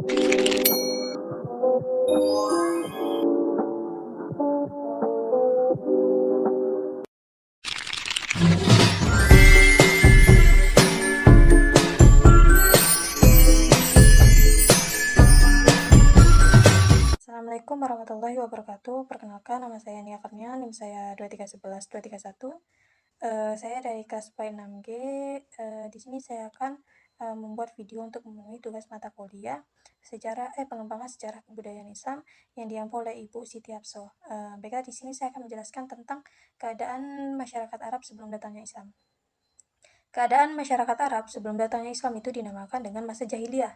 Assalamualaikum warahmatullahi wabarakatuh. Perkenalkan, nama saya Nia Kurnia, NIM saya 2311231. Saya dari kelas PAI 6G. Di sini saya akan membuat video untuk memenuhi tugas mata kuliah pengembangan sejarah kebudayaan Islam yang diampu oleh Ibu Siti Hapso. Baiklah, di sini saya akan menjelaskan tentang keadaan masyarakat Arab sebelum datangnya Islam. Keadaan masyarakat Arab sebelum datangnya Islam itu dinamakan dengan masa jahiliyah.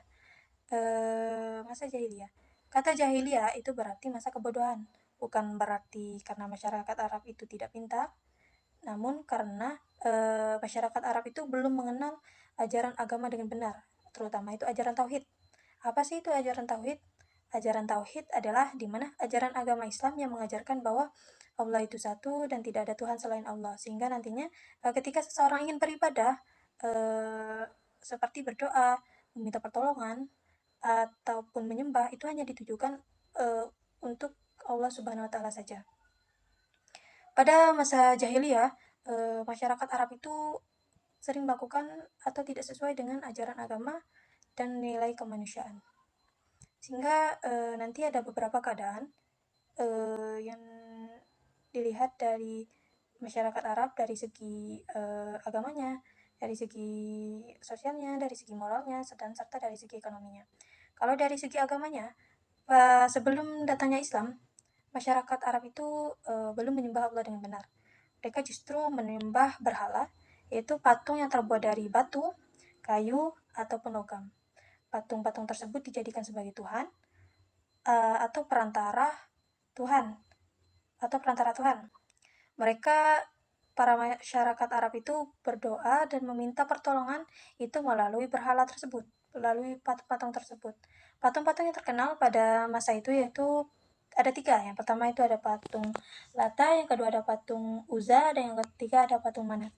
Masa jahiliyah. Kata jahiliyah itu berarti masa kebodohan, bukan berarti karena masyarakat Arab itu tidak pintar, namun karena masyarakat Arab itu belum mengenal ajaran agama dengan benar, terutama itu ajaran tauhid. Apa sih itu ajaran tauhid? Ajaran tauhid adalah di mana ajaran agama Islam yang mengajarkan bahwa Allah itu satu dan tidak ada Tuhan selain Allah, sehingga nantinya ketika seseorang ingin beribadah seperti berdoa, meminta pertolongan, ataupun menyembah itu hanya ditujukan untuk Allah Subhanahu wa taala saja. Pada masa jahiliyah, masyarakat Arab itu sering melakukan atau tidak sesuai dengan ajaran agama dan nilai kemanusiaan. Sehingga nanti ada beberapa keadaan yang dilihat dari masyarakat Arab dari segi agamanya, dari segi sosialnya, dari segi moralnya, dan serta dari segi ekonominya. Kalau dari segi agamanya, sebelum datangnya Islam, masyarakat Arab itu belum menyembah Allah dengan benar. Mereka justru menyembah berhala, yaitu patung yang terbuat dari batu, kayu, ataupun logam. Patung-patung tersebut dijadikan sebagai Tuhan atau perantara Tuhan. Mereka, para masyarakat Arab itu berdoa dan meminta pertolongan itu melalui berhala tersebut, melalui patung-patung tersebut. Patung-patung yang terkenal pada masa itu yaitu ada 3. Yang pertama itu ada patung Lata, yang kedua ada patung Uzza, dan yang ketiga ada patung Manat.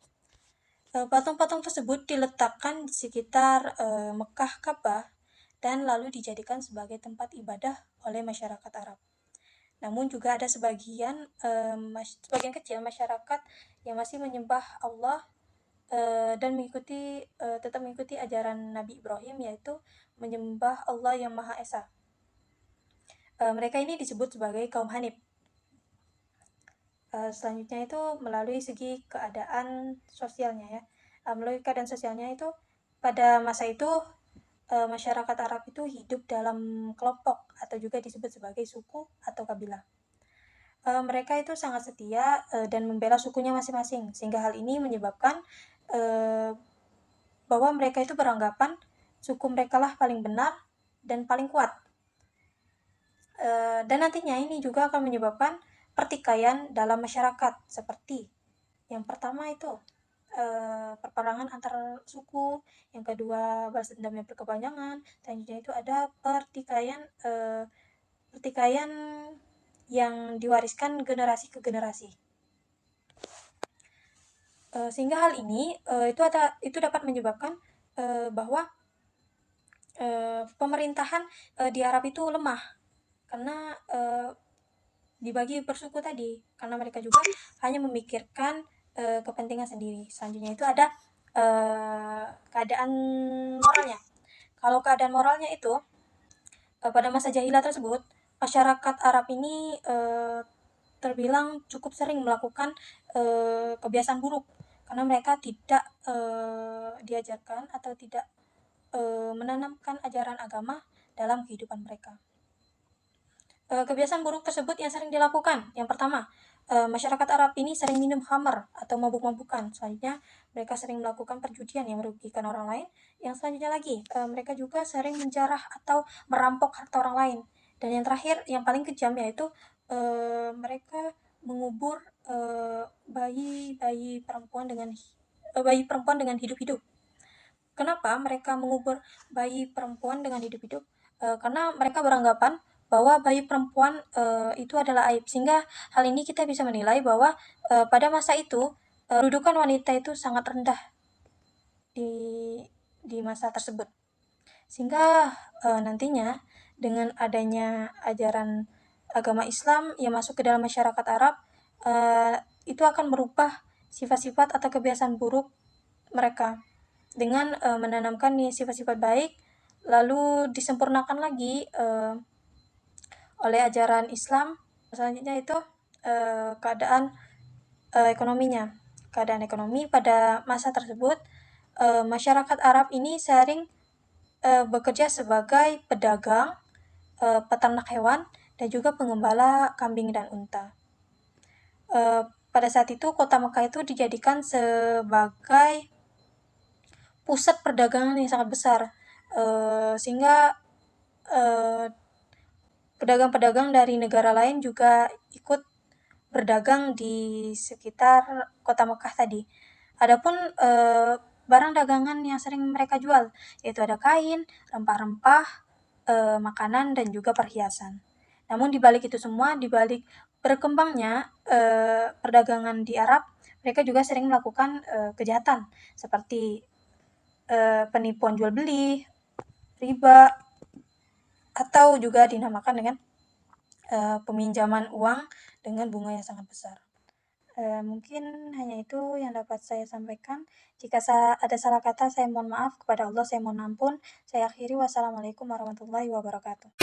Patung-patung tersebut diletakkan di sekitar Mekah Ka'bah dan lalu dijadikan sebagai tempat ibadah oleh masyarakat Arab. Namun juga ada sebagian kecil masyarakat yang masih menyembah Allah dan tetap mengikuti ajaran Nabi Ibrahim, yaitu menyembah Allah yang Maha Esa. Mereka ini disebut sebagai kaum Hanif. Selanjutnya itu melalui segi keadaan sosialnya ya. Melalui keadaan sosialnya itu pada masa itu masyarakat Arab itu hidup dalam kelompok atau juga disebut sebagai suku atau kabilah. Mereka itu sangat setia dan membela sukunya masing-masing, sehingga hal ini menyebabkan bahwa mereka itu beranggapan suku mereka lah paling benar dan paling kuat. Dan nantinya ini juga akan menyebabkan pertikaian dalam masyarakat, seperti yang pertama itu perperangan antar suku, yang kedua balas dendam yang berkepanjangan, selanjutnya itu ada pertikaian yang diwariskan generasi ke generasi. Sehingga hal ini itu dapat menyebabkan bahwa pemerintahan di Arab itu lemah karena dibagi bersuku tadi, karena mereka juga hanya memikirkan kepentingan sendiri. Selanjutnya itu ada keadaan moralnya. Kalau keadaan moralnya itu pada masa jahiliyah tersebut, masyarakat Arab ini terbilang cukup sering melakukan kebiasaan buruk karena mereka tidak diajarkan atau tidak menanamkan ajaran agama dalam kehidupan mereka. Kebiasaan buruk tersebut yang sering dilakukan, yang pertama, masyarakat Arab ini sering minum khamar atau mabuk-mabukan. Selanjutnya, mereka sering melakukan perjudian yang merugikan orang lain. Yang selanjutnya lagi, mereka juga sering menjarah atau merampok harta orang lain. Dan yang terakhir, yang paling kejam, yaitu mereka mengubur bayi perempuan dengan hidup-hidup. Kenapa mereka mengubur bayi perempuan dengan hidup-hidup? Karena mereka beranggapan bahwa bayi perempuan itu adalah aib, sehingga hal ini kita bisa menilai bahwa pada masa itu kedudukan wanita itu sangat rendah di masa tersebut, Sehingga nantinya dengan adanya ajaran agama Islam yang masuk ke dalam masyarakat Arab, itu akan merubah sifat-sifat atau kebiasaan buruk mereka dengan menanamkan nih sifat-sifat baik, lalu disempurnakan lagi oleh ajaran Islam. Selanjutnya itu keadaan ekonominya. Keadaan ekonomi pada masa tersebut, masyarakat Arab ini sering bekerja sebagai pedagang, peternak hewan, dan juga pengembala kambing dan unta. Pada saat itu kota Mekah itu dijadikan sebagai pusat perdagangan yang sangat besar, sehingga pedagang-pedagang dari negara lain juga ikut berdagang di sekitar kota Mekah tadi. Adapun barang dagangan yang sering mereka jual yaitu ada kain, rempah-rempah, makanan dan juga perhiasan. Namun di balik itu semua, di balik berkembangnya perdagangan di Arab, mereka juga sering melakukan kejahatan seperti penipuan jual beli, riba, atau juga dinamakan dengan peminjaman uang dengan bunga yang sangat besar. Mungkin hanya itu yang dapat saya sampaikan. Jika ada salah kata, saya mohon maaf. Kepada Allah, saya mohon ampun. Saya akhiri. Wassalamualaikum warahmatullahi wabarakatuh.